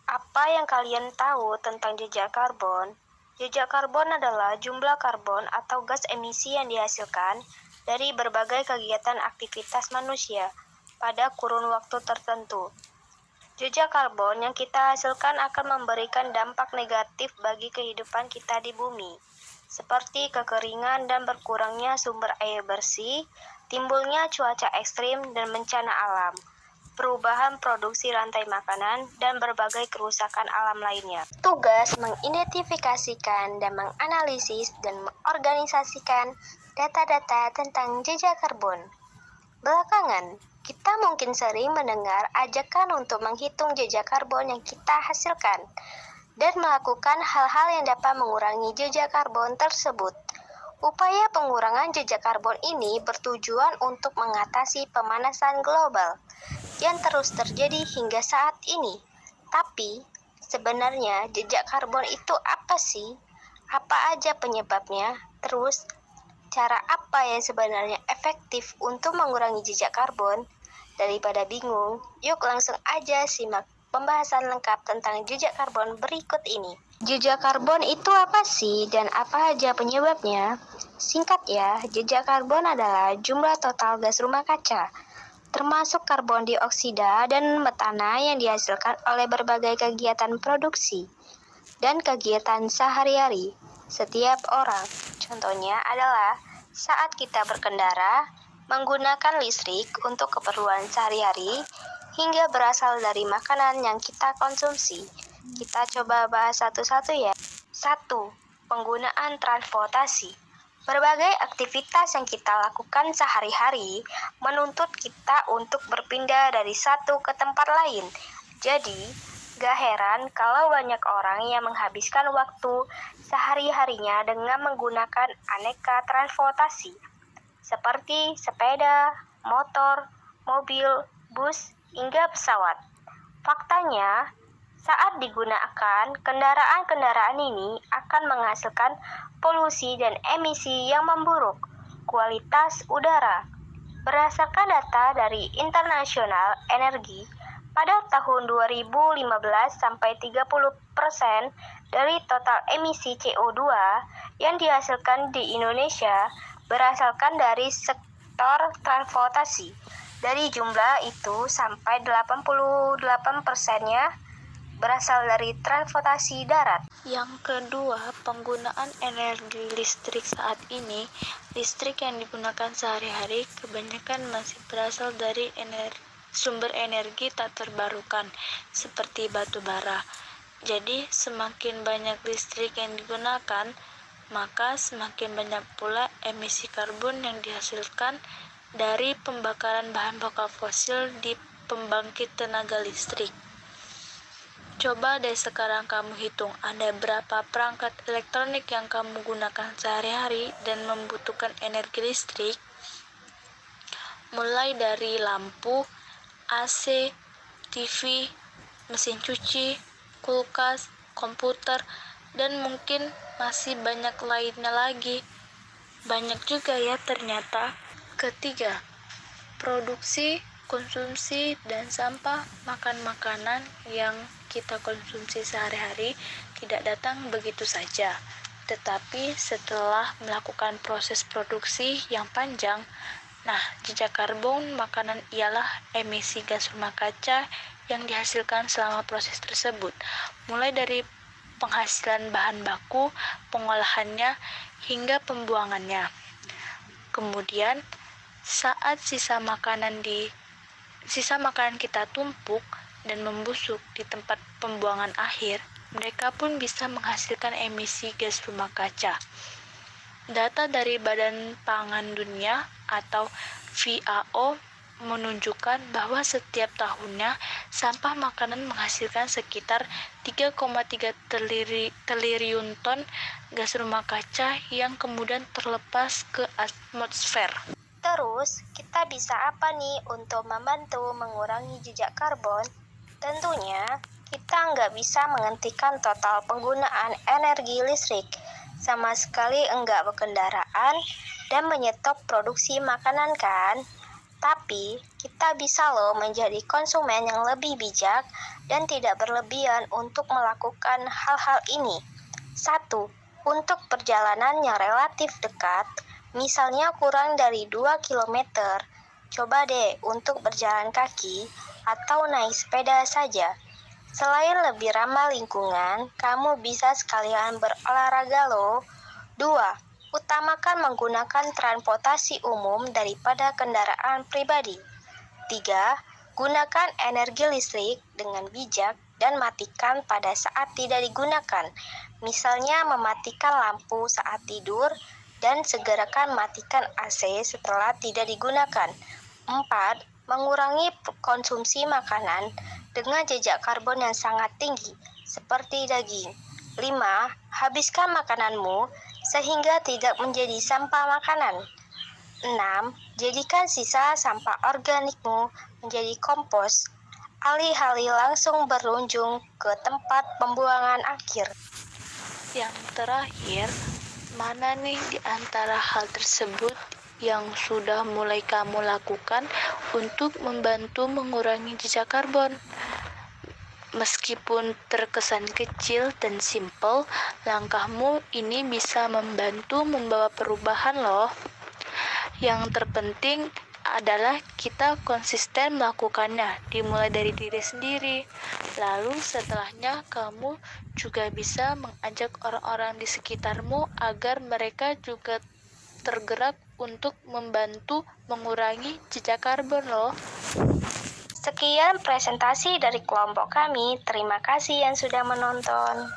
Apa yang kalian tahu tentang jejak karbon? Jejak karbon adalah jumlah karbon atau gas emisi yang dihasilkan dari berbagai kegiatan aktivitas manusia pada kurun waktu tertentu. Jejak karbon yang kita hasilkan akan memberikan dampak negatif bagi kehidupan kita di bumi, seperti kekeringan dan berkurangnya sumber air bersih, timbulnya cuaca ekstrim dan bencana alam, perubahan produksi rantai makanan, dan berbagai kerusakan alam lainnya. Tugas mengidentifikasikan dan menganalisis dan mengorganisasikan data-data tentang jejak karbon. Belakangan, kita mungkin sering mendengar ajakan untuk menghitung jejak karbon yang kita hasilkan dan melakukan hal-hal yang dapat mengurangi jejak karbon tersebut. Upaya pengurangan jejak karbon ini bertujuan untuk mengatasi pemanasan global yang terus terjadi hingga saat ini. Tapi, sebenarnya jejak karbon itu apa sih? Apa aja penyebabnya? Terus, cara apa yang sebenarnya efektif untuk mengurangi jejak karbon? Daripada bingung, yuk langsung aja simak pembahasan lengkap tentang jejak karbon berikut ini. Jejak karbon itu apa sih dan apa aja penyebabnya? Singkat ya, jejak karbon adalah jumlah total gas rumah kaca, termasuk karbon dioksida dan metana yang dihasilkan oleh berbagai kegiatan produksi dan kegiatan sehari-hari setiap orang. Contohnya adalah saat kita berkendara, menggunakan listrik untuk keperluan sehari-hari, hingga berasal dari makanan yang kita konsumsi. Kita coba bahas satu-satu ya. 1. Penggunaan transportasi. Berbagai aktivitas yang kita lakukan sehari-hari menuntut kita untuk berpindah dari satu ke tempat lain. Jadi, gak heran kalau banyak orang yang menghabiskan waktu sehari-harinya dengan menggunakan aneka transportasi, seperti sepeda, motor, mobil, bus, hingga pesawat. Faktanya, saat digunakan, kendaraan-kendaraan ini akan menghasilkan polusi dan emisi yang memburuk kualitas udara. Berdasarkan data dari International Energy, pada tahun 2015 sampai 30% dari total emisi CO2 yang dihasilkan di Indonesia berasalkan dari sektor transportasi. Dari jumlah itu sampai 88%-nya berasal dari transportasi darat. Yang kedua, penggunaan energi listrik saat ini. Listrik yang digunakan sehari-hari kebanyakan masih berasal dari sumber energi tak terbarukan, seperti batu bara. Jadi, semakin banyak listrik yang digunakan, maka semakin banyak pula emisi karbon yang dihasilkan dari pembakaran bahan bakar fosil di pembangkit tenaga listrik. Coba deh sekarang kamu hitung ada berapa perangkat elektronik yang kamu gunakan sehari-hari dan membutuhkan energi listrik. Mulai dari lampu, AC, TV, mesin cuci, kulkas, komputer, dan mungkin masih banyak lainnya lagi. Banyak juga ya ternyata. Ketiga, produksi, konsumsi, dan sampah makanan yang kita konsumsi sehari-hari tidak datang begitu saja, tetapi setelah melakukan proses produksi yang panjang. Nah, jejak karbon makanan ialah emisi gas rumah kaca yang dihasilkan selama proses tersebut, mulai dari penghasilan bahan baku, pengolahannya, hingga pembuangannya. Kemudian, saat sisa makanan kita tumpuk dan membusuk di tempat pembuangan akhir, mereka pun bisa menghasilkan emisi gas rumah kaca. Data dari Badan Pangan Dunia atau FAO menunjukkan bahwa setiap tahunnya sampah makanan menghasilkan sekitar 3,3 triliun ton gas rumah kaca yang kemudian terlepas ke atmosfer. Terus, kita bisa apa nih untuk membantu mengurangi jejak karbon? Tentunya, kita nggak bisa menghentikan total penggunaan energi listrik, sama sekali enggak berkendaraan, dan menyetop produksi makanan kan? Tapi, kita bisa loh menjadi konsumen yang lebih bijak dan tidak berlebihan untuk melakukan hal-hal ini. 1. Untuk perjalanan yang relatif dekat, misalnya kurang dari 2 kilometer, coba deh untuk berjalan kaki atau naik sepeda saja. Selain lebih ramah lingkungan, kamu bisa sekalian berolahraga loh. 2. Utamakan menggunakan transportasi umum daripada kendaraan pribadi. 3. Gunakan energi listrik dengan bijak dan matikan pada saat tidak digunakan. Misalnya mematikan lampu saat tidur dan segerakan matikan AC setelah tidak digunakan. 4. Mengurangi konsumsi makanan dengan jejak karbon yang sangat tinggi, seperti daging. 5. Habiskan makananmu sehingga tidak menjadi sampah makanan. 6. Jadikan sisa sampah organikmu menjadi kompos. Alih-alih langsung berkunjung ke tempat pembuangan akhir. Yang terakhir, mana nih di antara hal tersebut yang sudah mulai kamu lakukan untuk membantu mengurangi jejak karbon? Meskipun terkesan kecil dan simpel, langkahmu ini bisa membantu membawa perubahan loh. Yang terpenting adalah kita konsisten melakukannya, dimulai dari diri sendiri. Lalu setelahnya kamu juga bisa mengajak orang-orang di sekitarmu agar mereka juga tergerak untuk membantu mengurangi jejak karbon loh. Sekian presentasi dari kelompok kami. Terima kasih yang sudah menonton.